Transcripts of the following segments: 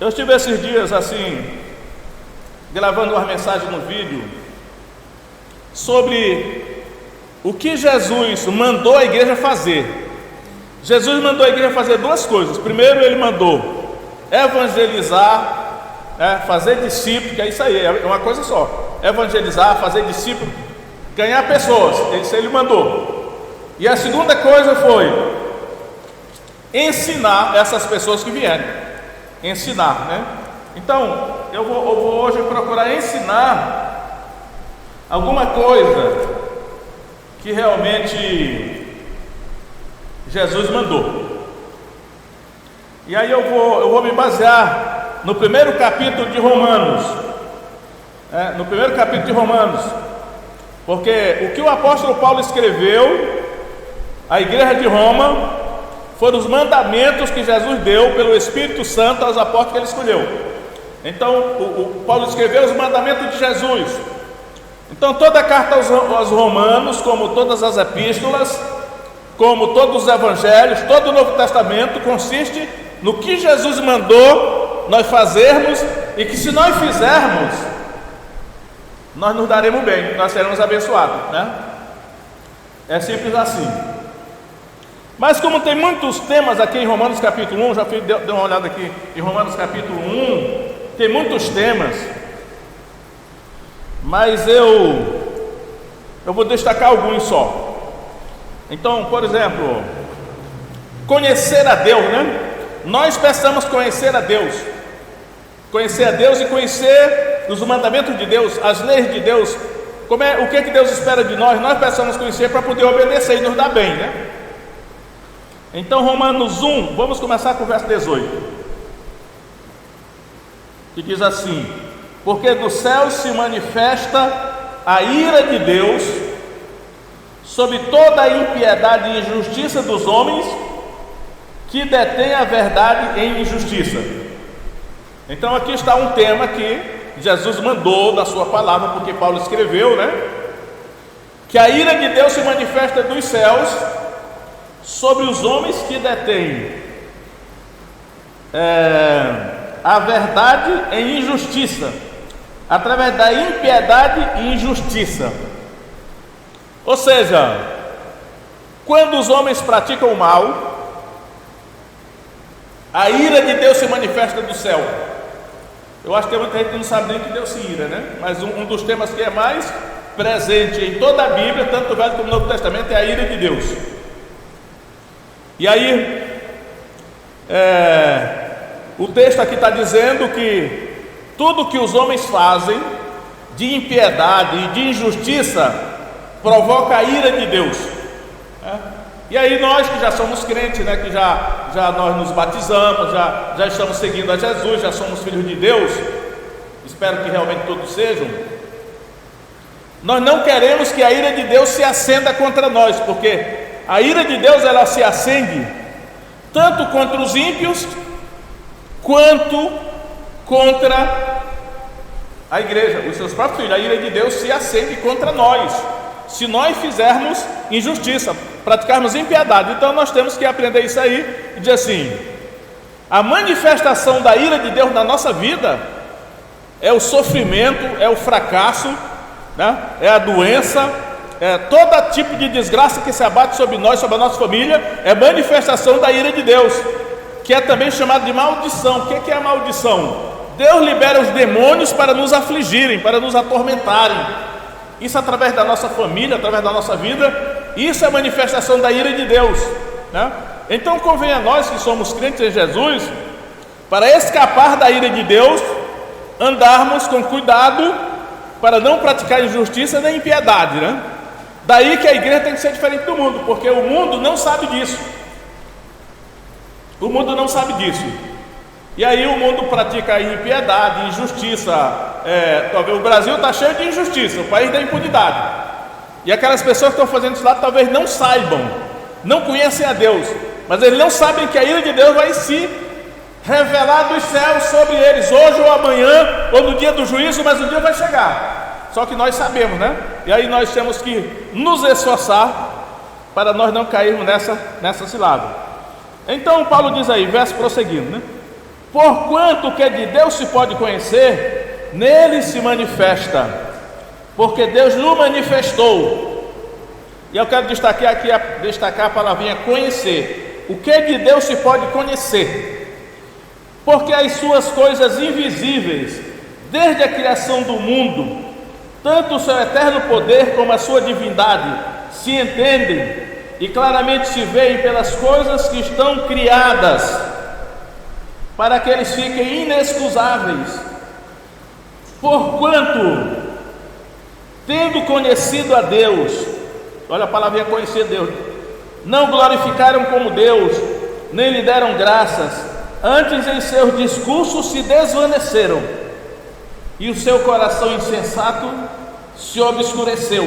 Eu estive esses dias assim, gravando uma mensagem no vídeo sobre o que Jesus mandou a igreja fazer. Jesus mandou a igreja fazer duas coisas. Primeiro, ele mandou evangelizar, fazer discípulos, que é isso aí, é uma coisa só. Evangelizar, fazer discípulos, ganhar pessoas, isso ele mandou. E a segunda coisa foi ensinar essas pessoas que vierem. Ensinar, né? Então, eu vou hoje procurar ensinar alguma coisa que realmente Jesus mandou. E aí eu vou me basear no primeiro capítulo de Romanos. No primeiro capítulo de Romanos. Porque o que o apóstolo Paulo escreveu à igreja de Roma foram os mandamentos que Jesus deu pelo Espírito Santo aos apóstolos que ele escolheu. Então, o Paulo escreveu os mandamentos de Jesus. Então, toda a carta aos Romanos, como todas as epístolas, como todos os evangelhos, todo o Novo Testamento, consiste no que Jesus mandou nós fazermos, e que se nós fizermos, nós nos daremos bem, nós seremos abençoados, né? É simples assim. Mas como tem muitos temas aqui em Romanos capítulo 1, já dei uma olhada aqui em Romanos capítulo 1, tem muitos temas, mas eu vou destacar alguns só. Então, por exemplo, conhecer a Deus, né? Nós precisamos conhecer a Deus e conhecer os mandamentos de Deus, as leis de Deus, o que Deus espera de nós. Nós precisamos conhecer para poder obedecer e nos dar bem, né? Então, Romanos 1, vamos começar com o verso 18, que diz assim: porque do céu se manifesta a ira de Deus sobre toda a impiedade e injustiça dos homens que detêm a verdade em injustiça. Então aqui está um tema que Jesus mandou da sua palavra, porque Paulo escreveu, né? Que a ira de Deus se manifesta dos céus sobre os homens que detêm a verdade em injustiça, através da impiedade e injustiça. Ou seja, quando os homens praticam o mal, a ira de Deus se manifesta do céu. Eu acho que tem muita gente que não sabe nem que Deus se ira, né? Mas um dos temas que é mais presente em toda a Bíblia, tanto o Velho como o Novo Testamento, é a ira de Deus. E aí, o texto aqui está dizendo que tudo que os homens fazem de impiedade e de injustiça provoca a ira de Deus. E aí nós que já somos crentes, né, que já nós nos batizamos, já estamos seguindo a Jesus, já somos filhos de Deus, espero que realmente todos sejam, nós não queremos que a ira de Deus se acenda contra nós, porque a ira de Deus, ela se acende tanto contra os ímpios quanto contra a igreja, os seus próprios filhos. A ira de Deus se acende contra nós se nós fizermos injustiça, praticarmos impiedade. Então nós temos que aprender isso aí e dizer assim: a manifestação da ira de Deus na nossa vida é o sofrimento, é o fracasso, né? É a doença, todo tipo de desgraça que se abate sobre nós, sobre a nossa família, é manifestação da ira de Deus, que é também chamado de maldição. O que é a maldição? Deus libera os demônios para nos afligirem, para nos atormentarem. Isso através da nossa família, através da nossa vida. Isso é manifestação da ira de Deus, né? Então convém a nós que somos crentes em Jesus, para escapar da ira de Deus, andarmos com cuidado para não praticar injustiça nem impiedade, né? Daí que a igreja tem que ser diferente do mundo, porque o mundo não sabe disso. O mundo não sabe disso. E aí o mundo pratica impiedade, injustiça. Talvez o Brasil está cheio de injustiça, o país da impunidade. E aquelas pessoas que estão fazendo isso lá talvez não saibam, não conhecem a Deus, mas eles não sabem que a ira de Deus vai se revelar dos céus sobre eles, hoje ou amanhã, ou no dia do juízo, mas o dia vai chegar. Só que nós sabemos, né? E aí nós temos que nos esforçar para nós não cairmos nessa cilada. Então Paulo diz aí, verso prosseguindo, né? Porquanto o que é de Deus se pode conhecer, nele se manifesta, porque Deus lhe manifestou. E eu quero destacar aqui a palavrinha conhecer. O que é de Deus se pode conhecer? Porque as suas coisas invisíveis, desde a criação do mundo, tanto o seu eterno poder como a sua divindade, se entendem e claramente se veem pelas coisas que estão criadas, para que eles fiquem inexcusáveis. Porquanto, tendo conhecido a Deus, olha a palavrinha conhecer Deus, não glorificaram como Deus, nem lhe deram graças, antes em seus discursos se desvaneceram, e o seu coração insensato se obscureceu,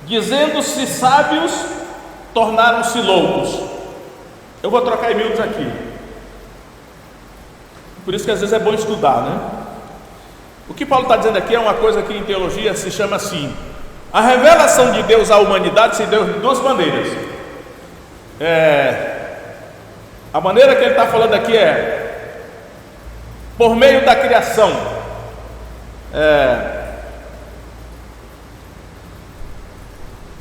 dizendo-se sábios, tornaram-se loucos. Eu vou trocar em miúdos aqui, por isso que às vezes é bom estudar, né? O que Paulo está dizendo aqui é uma coisa que em teologia se chama assim: a revelação de Deus à humanidade se deu de duas maneiras. A maneira que ele está falando aqui é por meio da criação.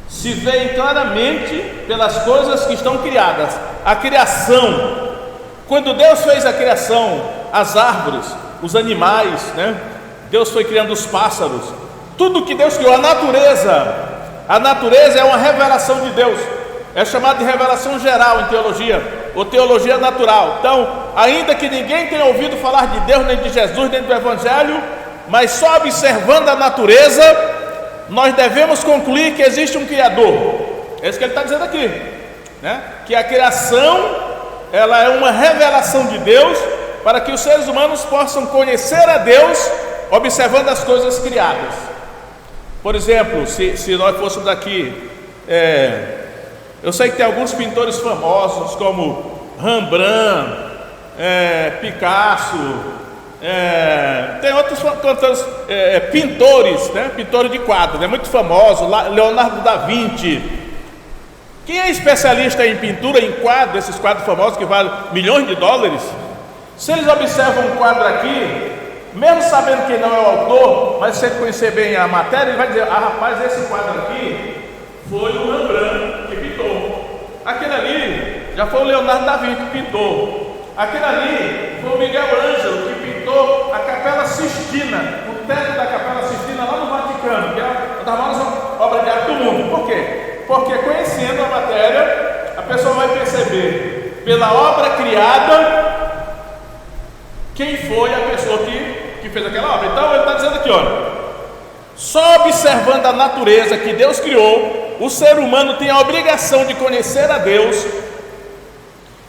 Se vê claramente pelas coisas que estão criadas. A criação, quando Deus fez a criação, as árvores, os animais, né? Deus foi criando os pássaros, tudo que Deus criou, a natureza é uma revelação de Deus, é chamada de revelação geral em teologia, ou teologia natural. Então, ainda que ninguém tenha ouvido falar de Deus, nem de Jesus, nem do Evangelho, mas só observando a natureza, nós devemos concluir que existe um Criador. É isso que ele está dizendo aqui, né? Que a criação, ela é uma revelação de Deus, para que os seres humanos possam conhecer a Deus, observando as coisas criadas. Por exemplo, se nós fôssemos aqui, eu sei que tem alguns pintores famosos, como Rembrandt, Picasso, tem outros pintores, né? Pintores de quadros, muito famosos, Leonardo da Vinci. Quem é especialista em pintura, em quadros, esses quadros famosos que valem milhões de dólares, se eles observam um quadro aqui, mesmo sabendo que não é o autor, mas se ele conhecer bem a matéria, ele vai dizer: rapaz, esse quadro aqui foi o Rembrandt que pintou, aquele ali já foi o Leonardo da Vinci que pintou, aquele ali foi o Miguel Ângelo que pintou a Capela Sistina, o teto da Capela Sistina lá no Vaticano, que é uma das maiores obras de arte do mundo. Por quê? Porque conhecendo a matéria, a pessoa vai perceber pela obra criada quem foi a pessoa que fez aquela obra. Então ele está dizendo aqui, olha, só observando a natureza que Deus criou, o ser humano tem a obrigação de conhecer a Deus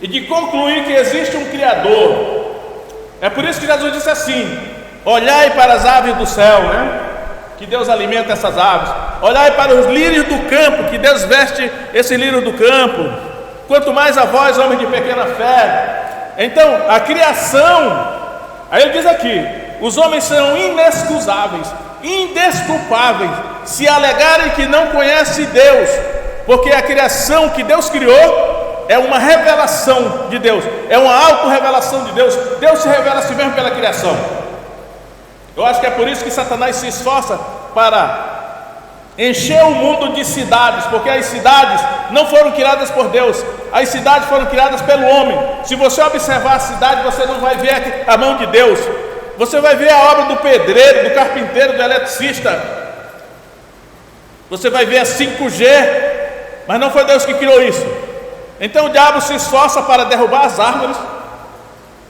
e de concluir que existe um Criador. É por isso que Jesus disse assim: olhai para as aves do céu, né? Que Deus alimenta essas aves. Olhai para os lírios do campo, que Deus veste esse lírio do campo. Quanto mais a vós, homens de pequena fé. Então, a criação, aí ele diz aqui: os homens são inexcusáveis, indesculpáveis, se alegarem que não conhecem Deus, porque a criação que Deus criou é uma revelação de Deus, é uma autorrevelação de Deus. Deus se revela a si mesmo pela criação. Eu acho que é por isso que Satanás se esforça para encher o mundo de cidades, porque as cidades não foram criadas por Deus, as cidades foram criadas pelo homem. Se você observar a cidade, você não vai ver a mão de Deus, você vai ver a obra do pedreiro, do carpinteiro, do eletricista, você vai ver a 5G, mas não foi Deus que criou isso. Então o diabo se esforça para derrubar as árvores.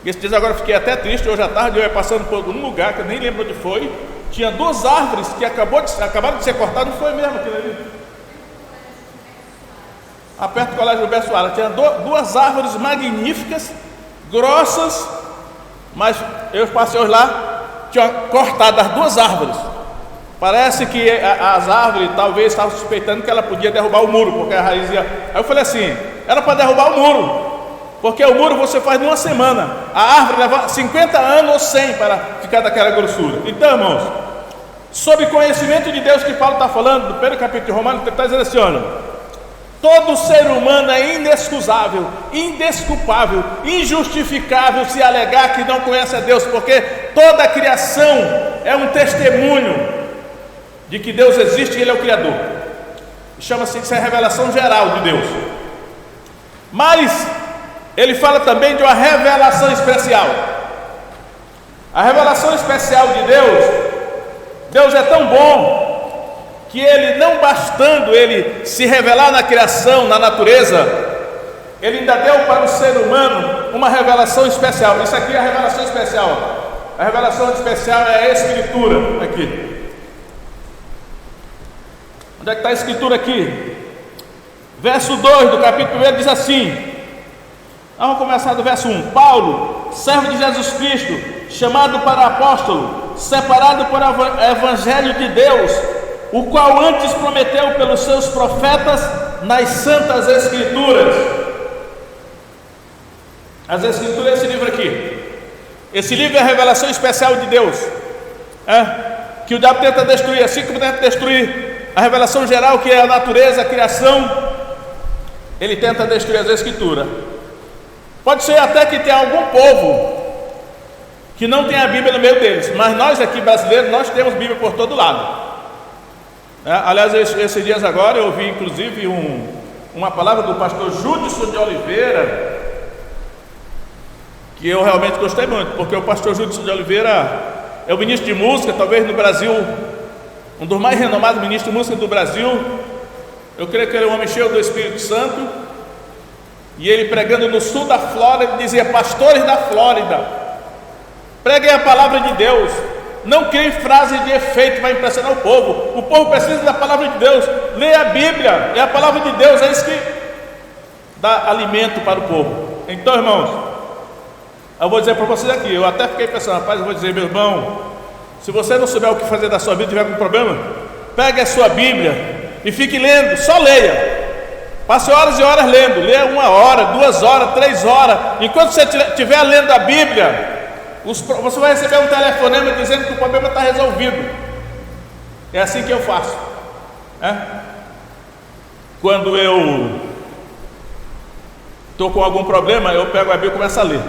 Esse dia agora eu fiquei até triste, hoje à tarde eu ia passando por um lugar que eu nem lembro onde foi, tinha 2 árvores que acabaram de ser cortadas, não foi mesmo aquilo ali? Perto do Colégio Roberto Soares, tinha 2 árvores magníficas, grossas, mas eu passei hoje lá, tinha cortado as 2 árvores. Parece que as árvores talvez estavam suspeitando que ela podia derrubar o muro, porque a raiz ia... Aí eu falei assim, era para derrubar o muro, porque o muro você faz numa semana, a árvore leva 50 anos ou 100 para ficar daquela grossura. Então, irmãos, sob conhecimento de Deus que Paulo está falando, no primeiro capítulo de Romanos, ele está dizendo assim, olha, Todo ser humano é inexcusável, indesculpável, injustificável se alegar que não conhece a Deus, porque toda a criação é um testemunho de que Deus existe e Ele é o Criador. Chama-se isso, é a revelação geral de Deus. Mas ele fala também de uma revelação especial. A revelação especial de Deus é tão bom que Ele, não bastando Ele se revelar na criação, na natureza, Ele ainda deu para o ser humano uma revelação especial. Isso aqui é a revelação especial. A revelação especial é a Escritura aqui. Onde é que está a Escritura aqui? Verso 2 do capítulo 1 diz assim. Vamos começar do verso 1. Paulo, servo de Jesus Cristo, chamado para apóstolo, separado por evangelho de Deus, o qual antes prometeu pelos seus profetas nas santas Escrituras. As Escrituras, esse livro aqui. Esse livro é a revelação especial de Deus, que o diabo tenta destruir, assim como tenta destruir a revelação geral, que é a natureza, a criação. Ele tenta destruir as Escrituras. Pode ser até que tenha algum povo que não tem a Bíblia no meio deles, mas nós aqui brasileiros, nós temos Bíblia por todo lado. Aliás, esses dias agora eu ouvi inclusive uma palavra do pastor Judson de Oliveira, que eu realmente gostei muito, porque o pastor Judson de Oliveira é o ministro de música, talvez no Brasil, um dos mais renomados ministros de música do Brasil. Eu creio que ele é um homem cheio do Espírito Santo. E ele pregando no sul da Flórida, dizia: pastores da Flórida, preguem a palavra de Deus, não criem frases de efeito para impressionar o povo precisa da palavra de Deus, leia a Bíblia, é a palavra de Deus, é isso que dá alimento para o povo. Então, irmãos, eu vou dizer para vocês aqui, eu até fiquei pensando, rapaz, eu vou dizer, meu irmão, se você não souber o que fazer da sua vida, tiver algum problema, pegue a sua Bíblia e fique lendo, só leia. Passe horas e horas lendo, leia 1 hora, 2 horas, 3 horas. Enquanto você estiver lendo a Bíblia, você vai receber um telefonema dizendo que o problema está resolvido. É assim que eu faço. Quando eu estou com algum problema, eu pego a Bíblia e começo a ler.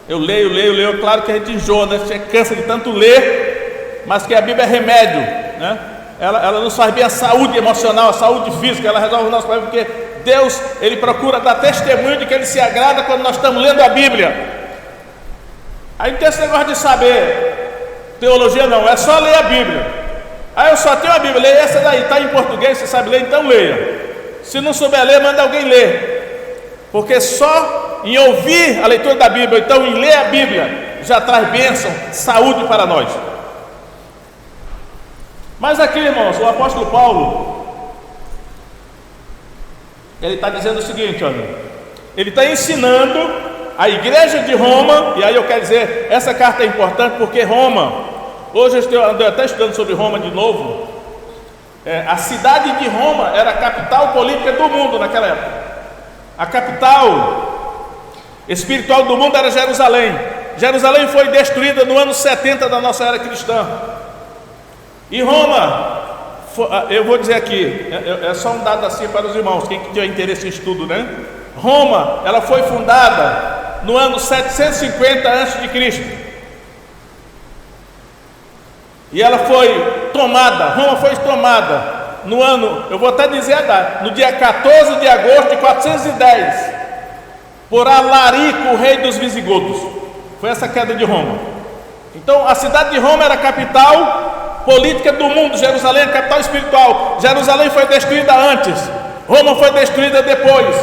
Eu leio. Claro que a gente enjoa, né? A gente cansa de tanto ler, mas que a Bíblia é remédio, né? Ela nos faz bem a saúde emocional, a saúde física, ela resolve o nosso problema, porque Deus, Ele procura dar testemunho de que Ele se agrada quando nós estamos lendo a Bíblia. Aí não tem esse negócio de saber teologia, não, é só ler a Bíblia. Aí eu só tenho a Bíblia, leia essa daí, está em português, você sabe ler, então leia. Se não souber ler, manda alguém ler, porque só em ouvir a leitura da Bíblia, então em ler a Bíblia, já traz bênção, saúde para nós. Mas aqui, irmãos, o apóstolo Paulo, ele está dizendo o seguinte, olha, ele está ensinando a igreja de Roma, e aí eu quero dizer, essa carta é importante porque Roma, hoje eu andei até estudando sobre Roma de novo, a cidade de Roma era a capital política do mundo naquela época, a capital espiritual do mundo era Jerusalém. Jerusalém foi destruída no ano 70 da nossa era cristã. E Roma, eu vou dizer aqui, é só um dado assim para os irmãos, quem tiver interesse em estudo, né? Roma, ela foi fundada no ano 750 a.C. E ela foi tomada, Roma foi tomada no ano, eu vou até dizer a data, no dia 14 de agosto de 410, por Alarico, o rei dos visigodos. Foi essa queda de Roma. Então a cidade de Roma era a capital política do mundo, Jerusalém é a capital espiritual. Jerusalém foi destruída antes, Roma foi destruída depois.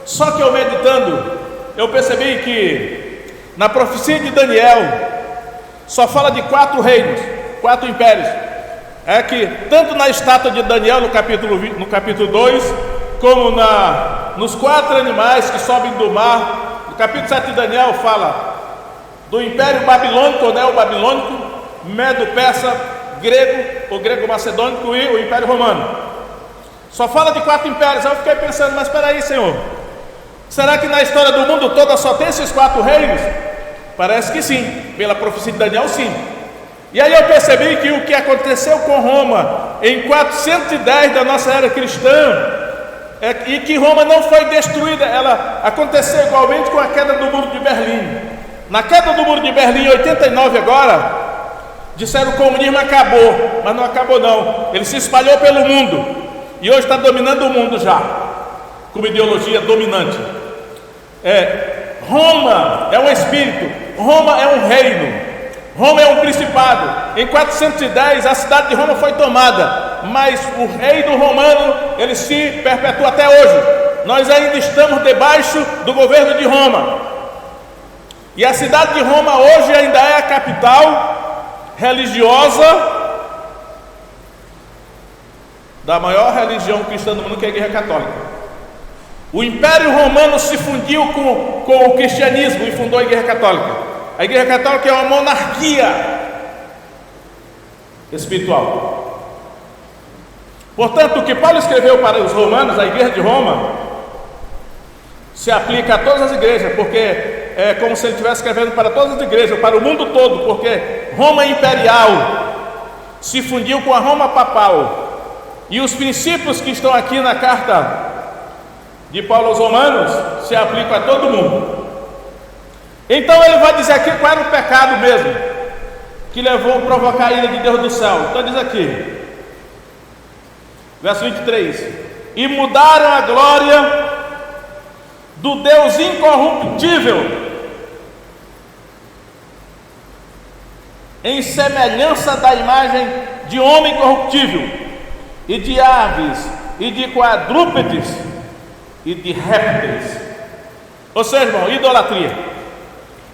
Só que eu meditando, eu percebi que na profecia de Daniel só fala de 4 reinos, 4 impérios. É que tanto na estátua de Daniel no capítulo 2, como nos 4 animais que sobem do mar. No capítulo 7 de Daniel fala do império babilônico, neo-babilônico, medo-persa, grego, o grego-macedônico e o império romano. Só fala de 4 impérios. Aí eu fiquei pensando, mas espera aí, Senhor, será que na história do mundo toda só tem esses 4 reinos? Parece que sim, pela profecia de Daniel, sim. E aí eu percebi que o que aconteceu com Roma em 410 da nossa era cristã e que Roma não foi destruída. Ela aconteceu igualmente com a queda do Muro de Berlim. Na queda do Muro de Berlim em 89 agora, disseram que o comunismo acabou, mas não acabou não. Ele se espalhou pelo mundo e hoje está dominando o mundo já, como ideologia dominante. Roma é um espírito, Roma é um reino, Roma é um principado. Em 410 a cidade de Roma foi tomada, mas o reino romano, ele se perpetua até hoje. Nós ainda estamos debaixo do governo de Roma. E a cidade de Roma hoje ainda é a capital religiosa da maior religião cristã do mundo, que é a Igreja Católica. O Império Romano se fundiu com o cristianismo e fundou a Igreja Católica. A Igreja Católica é uma monarquia espiritual. Portanto, o que Paulo escreveu para os romanos, a Igreja de Roma, se aplica a todas as igrejas, porque é como se ele estivesse escrevendo para todas as igrejas, para o mundo todo, porque Roma imperial se fundiu com a Roma papal. E os princípios que estão aqui na carta de Paulo aos Romanos se aplicam a todo mundo. Então ele vai dizer aqui qual era o pecado mesmo que levou a provocar a ira de Deus do céu. Então diz aqui, verso 23: e mudaram a glória do Deus incorruptível em semelhança da imagem de homem corruptível, e de aves, e de quadrúpedes, e de répteis. Ou seja, irmão, idolatria.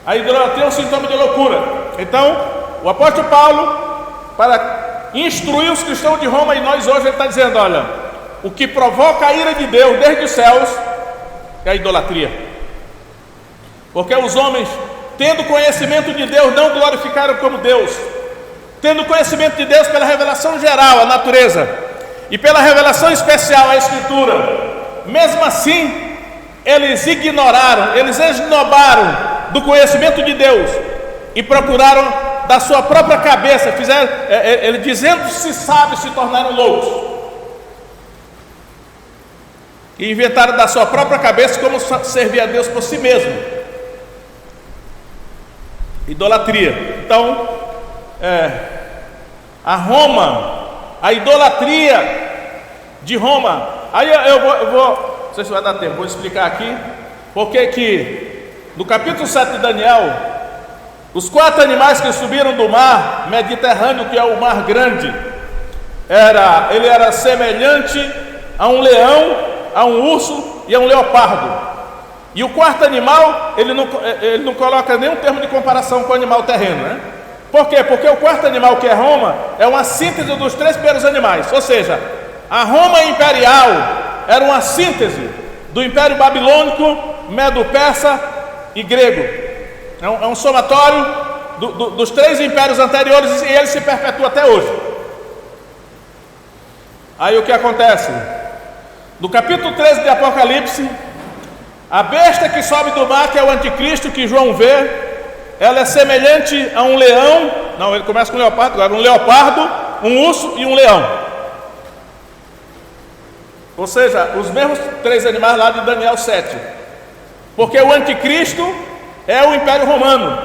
A idolatria é um sintoma de loucura. Então, o apóstolo Paulo, para instruir os cristãos de Roma, e nós hoje, ele está dizendo: olha, o que provoca a ira de Deus desde os céus é a idolatria. Porque os homens, tendo conhecimento de Deus, não glorificaram como Deus. Tendo conhecimento de Deus pela revelação geral, a natureza, e pela revelação especial, a Escritura, mesmo assim, eles ignoraram, eles esnobaram do conhecimento de Deus e procuraram da sua própria cabeça, fizeram, dizendo-se sábios, se tornaram loucos e inventaram da sua própria cabeça como servir a Deus por si mesmo. Idolatria. Então, a idolatria de Roma. Aí eu vou, não sei se vai dar tempo, vou explicar aqui porque que no capítulo 7 de Daniel, os 4 animais que subiram do mar Mediterrâneo, que é o mar grande, ele era semelhante a um leão, a um urso e a um leopardo. E o 4º animal, ele não coloca nenhum termo de comparação com o animal terreno, né? Por quê? Porque o 4º animal, que é Roma, é uma síntese dos 3 primeiros animais. Ou seja, a Roma imperial era uma síntese do Império Babilônico, Medo-Persa e Grego. É um somatório dos 3 impérios anteriores, e ele se perpetua até hoje. Aí o que acontece? No capítulo 13 de Apocalipse, a besta que sobe do mar, que é o anticristo que João vê, ela é semelhante a um leão. Não, ele começa com um leopardo, agora um leopardo, um urso e um leão. Ou seja, os mesmos 3 animais lá de Daniel 7. Porque o anticristo é o Império Romano.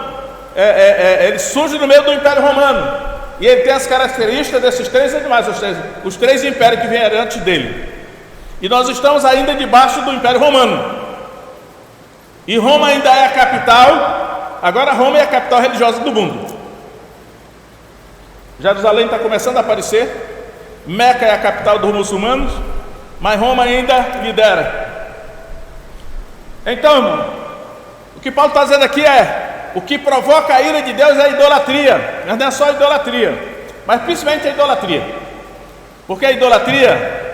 Ele surge no meio do Império Romano. E ele tem as características desses 3 animais, os 3 impérios que vieram antes dele. E nós estamos ainda debaixo do Império Romano. E Roma ainda é a capital. Agora Roma é a capital religiosa do mundo. Jerusalém está começando a aparecer. Meca é a capital dos muçulmanos, mas Roma ainda lidera. Então, irmão, o que Paulo está dizendo aqui é: o que provoca a ira de Deus é a idolatria. Mas não é só a idolatria, mas principalmente a idolatria. Porque a idolatria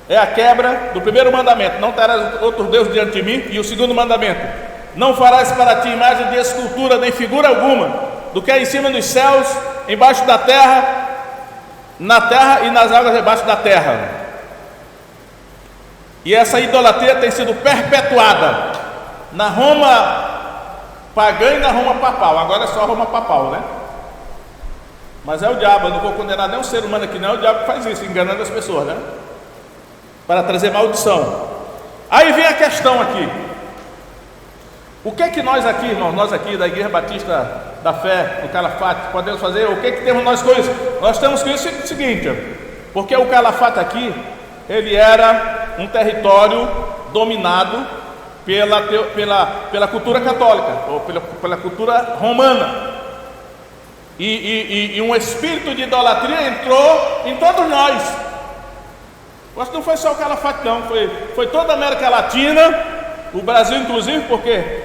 é a quebra do primeiro mandamento: não terás outro Deus diante de mim. E o segundo mandamento: não farás para ti imagem de escultura, nem figura alguma do que é em cima dos céus, embaixo da terra, na terra e nas águas debaixo da terra. E essa idolatria tem sido perpetuada na Roma pagã e na Roma papal. Agora é só Roma papal, né? Mas é o diabo. Eu não vou condenar nenhum ser humano aqui, não. É o diabo que faz isso, enganando as pessoas, né? para trazer maldição. Aí vem a questão aqui. O que é que nós aqui, irmãos, nós aqui da Igreja Batista da Fé, do Calafate, podemos fazer? O que é que temos nós com isso? Nós temos com isso o seguinte, porque o Calafate aqui, ele era um território dominado pela cultura católica, ou pela cultura romana. E um espírito de idolatria entrou em todos nós. Acho que não foi só o Calafate não, foi toda a América Latina, o Brasil inclusive, porque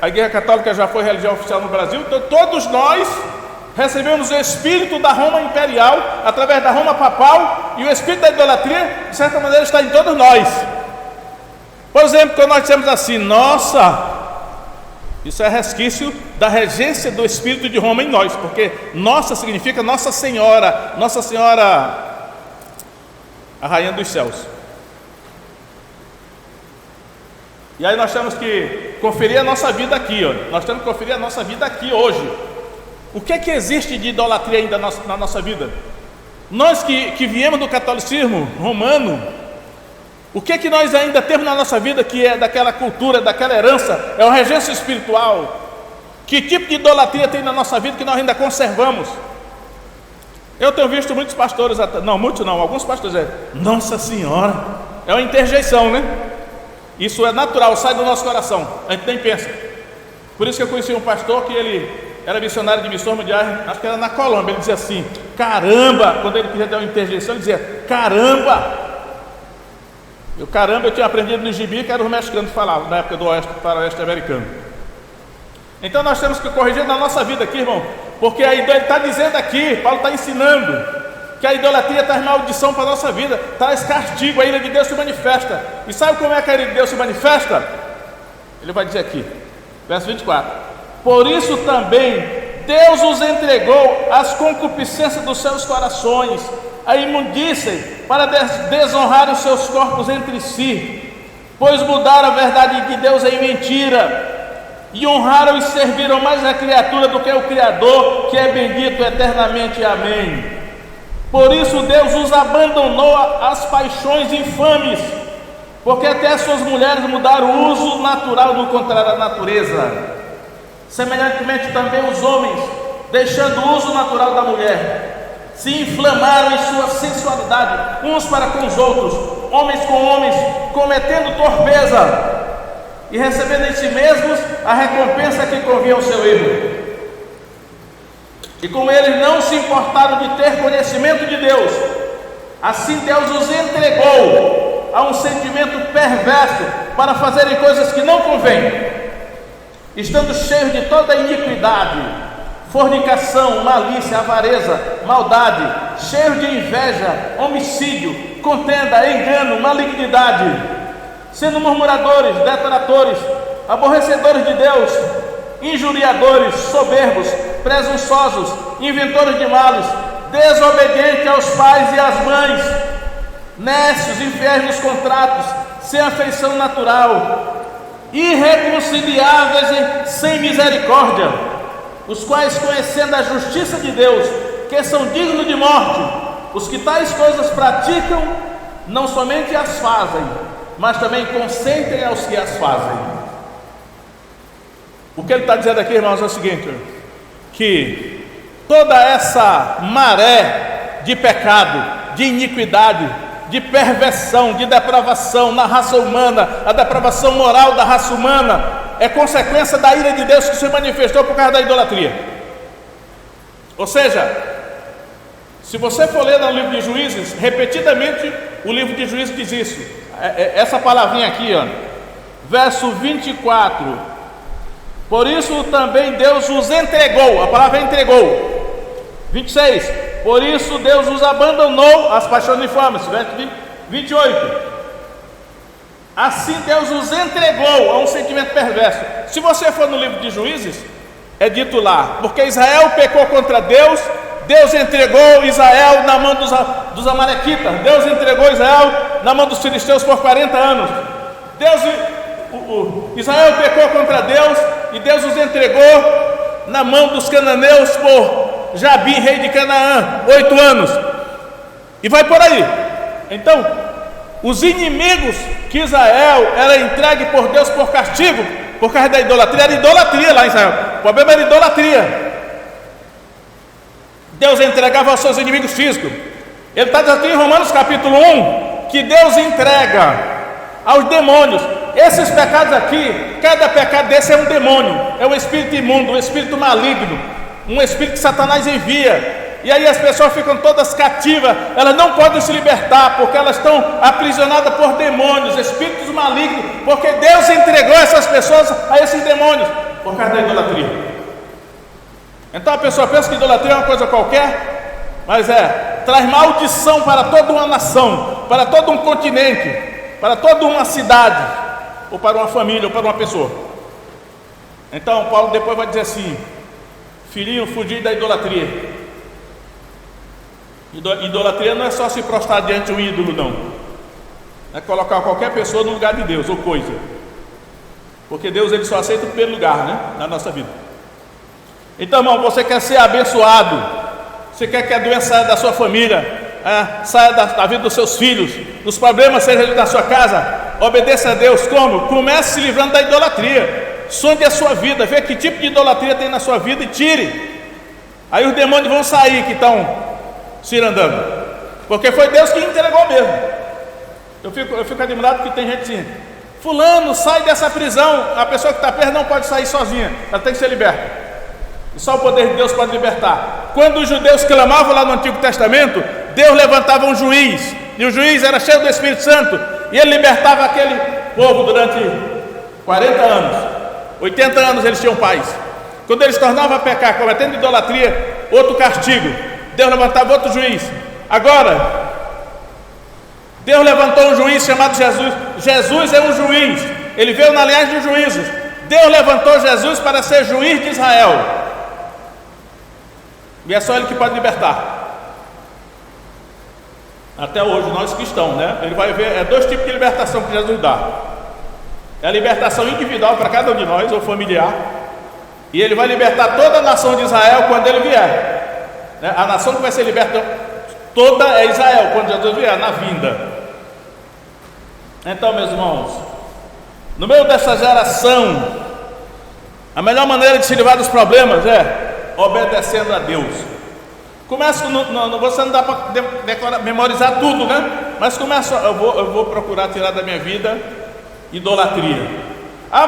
a Igreja Católica já foi religião oficial no Brasil. Então todos nós recebemos o espírito da Roma Imperial, através da Roma Papal, e o espírito da idolatria, de certa maneira, está em todos nós. Por exemplo, quando nós dizemos assim, nossa, isso é resquício da regência do espírito de Roma em nós, porque nossa significa Nossa Senhora, a Rainha dos Céus. E aí nós temos que conferir a nossa vida aqui, nós temos que conferir a nossa vida aqui hoje. O que é que existe de idolatria ainda na nossa vida? Nós que viemos do catolicismo romano, o que é que nós ainda temos na nossa vida que é daquela cultura, daquela herança, é uma regência espiritual? Que tipo de idolatria tem na nossa vida que nós ainda conservamos? Eu tenho visto muitos pastores, alguns pastores dizem, Nossa Senhora, é uma interjeição, né? Isso é natural, sai do nosso coração, a gente nem pensa. Por isso que eu conheci um pastor que ele era missionário de missões mundiais, acho que era na Colômbia. Ele dizia assim, caramba, quando ele queria dar uma interjeição, ele dizia, caramba. E o caramba eu tinha aprendido no gibi, que era os mexicanos que falavam, na época do faroeste americano. Então nós temos que corrigir na nossa vida aqui, irmão, porque a idolatria, ele está dizendo aqui, Paulo está ensinando, que a idolatria traz maldição para a nossa vida, traz castigo, a ira de Deus se manifesta. E sabe como é que a ira de Deus se manifesta? Ele vai dizer aqui, verso 24: por isso também Deus os entregou às concupiscências dos seus corações, a imundícia, para desonrar os seus corpos entre si, pois mudaram a verdade de Deus em mentira, e honraram e serviram mais a criatura do que o Criador, que é bendito eternamente. Amém. Por isso Deus os abandonou às paixões infames, porque até as suas mulheres mudaram o uso natural do contrário à natureza. Semelhantemente também os homens, deixando o uso natural da mulher, se inflamaram em sua sensualidade, uns para com os outros, homens com homens, cometendo torpeza, e recebendo em si mesmos a recompensa que convinha ao seu erro. E como eles não se importaram de ter conhecimento de Deus, assim Deus os entregou a um sentimento perverso para fazerem coisas que não convêm, estando cheios de toda iniquidade, fornicação, malícia, avareza, maldade, cheios de inveja, homicídio, contenda, engano, malignidade, sendo murmuradores, detratores, aborrecedores de Deus, injuriadores, soberbos, presunçosos, inventores de males, desobedientes aos pais e às mães, nécios, infiéis nos contratos, sem afeição natural, irreconciliáveis e sem misericórdia, os quais, conhecendo a justiça de Deus, que são dignos de morte, os que tais coisas praticam, não somente as fazem, mas também consentem aos que as fazem. O que ele está dizendo aqui, irmãos, é o seguinte: que toda essa maré de pecado, de iniquidade, de perversão, de depravação na raça humana, a depravação moral da raça humana, é consequência da ira de Deus que se manifestou por causa da idolatria. Ou seja, se você for ler no livro de Juízes, repetidamente o livro de Juízes diz isso, essa palavrinha aqui, verso 24: por isso também Deus os entregou, a palavra entregou. 26: por isso Deus os abandonou às paixões infames. Verso 28: assim Deus os entregou a um sentimento perverso. Se você for no livro de Juízes, é dito lá, porque Israel pecou contra Deus, Deus entregou Israel na mão dos amalequitas, Deus entregou Israel na mão dos filisteus por 40 anos. Israel pecou contra Deus e Deus os entregou na mão dos cananeus por Jabim, rei de Canaã, 8 anos. E vai por aí. Então, os inimigos que Israel era entregue por Deus por castigo, por causa da idolatria, era idolatria lá em Israel. O problema era idolatria. Deus entregava aos seus inimigos físicos. Ele está dizendo aqui em Romanos capítulo 1 que Deus entrega aos demônios. Esses pecados aqui, cada pecado desse é um demônio, é um espírito imundo, um espírito maligno, um espírito que Satanás envia. E aí as pessoas ficam todas cativas, elas não podem se libertar, porque elas estão aprisionadas por demônios, espíritos malignos, porque Deus entregou essas pessoas a esses demônios, por causa da idolatria. Então a pessoa pensa que idolatria é uma coisa qualquer, mas traz maldição para toda uma nação, para todo um continente, para toda uma cidade, ou para uma família, ou para uma pessoa. Então Paulo depois vai dizer assim: filhinho, fugir da idolatria. Idolatria não é só se prostrar diante de um ídolo, não. É colocar qualquer pessoa no lugar de Deus ou coisa, porque Deus ele só aceita o primeiro lugar, né, na nossa vida. Então, irmão, você quer ser abençoado, você quer que a doença saia da sua família, saia da vida dos seus filhos, os problemas sejam da sua casa, obedeça a Deus. Como? Comece se livrando da idolatria. Sonde a sua vida, vê que tipo de idolatria tem na sua vida e tire. Aí os demônios vão sair que estão cirandando, porque foi Deus que entregou mesmo. Eu fico admirado que tem gente assim: fulano, sai dessa prisão. A pessoa que está perto não pode sair sozinha, ela tem que ser liberta. E só o poder de Deus pode libertar. Quando os judeus clamavam lá no Antigo Testamento, Deus levantava um juiz, e o juiz era cheio do Espírito Santo, e ele libertava aquele povo durante 40 anos, 80 anos eles tinham paz. Quando eles tornavam a pecar, cometendo idolatria, outro castigo, Deus levantava outro juiz. Agora, Deus levantou um juiz chamado Jesus. Jesus é um juiz, ele veio na linhagem dos juízes. Deus levantou Jesus para ser juiz de Israel, e é só Ele que pode libertar. Até hoje, nós cristãos, né? Ele vai ver, dois tipos de libertação que Jesus dá. É a libertação individual para cada um de nós, ou familiar, e Ele vai libertar toda a nação de Israel quando Ele vier, né? A nação que vai ser liberta toda é Israel, quando Jesus vier, na vinda. Então, meus irmãos, no meio dessa geração, a melhor maneira de se livrar dos problemas é obedecendo a Deus. Começa, você não dá para memorizar tudo, né? Mas começa, eu vou procurar tirar da minha vida idolatria.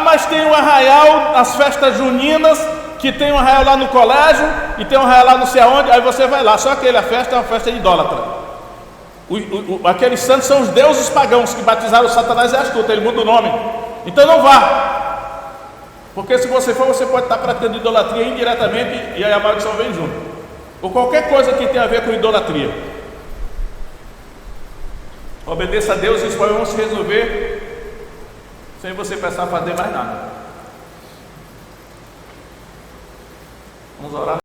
Mas tem um arraial, as festas juninas, que tem um arraial lá no colégio, e tem um arraial lá não sei aonde, aí você vai lá, só que a festa é uma festa idólatra. Aqueles santos são os deuses pagãos que batizaram Satanás e astuto, ele muda o nome. Então não vá, porque se você for, você pode estar praticando idolatria indiretamente, e aí a maldição vem junto, ou qualquer coisa que tenha a ver com idolatria. Obedeça a Deus, e os problemas vão se resolver sem você precisar fazer mais nada. Vamos orar.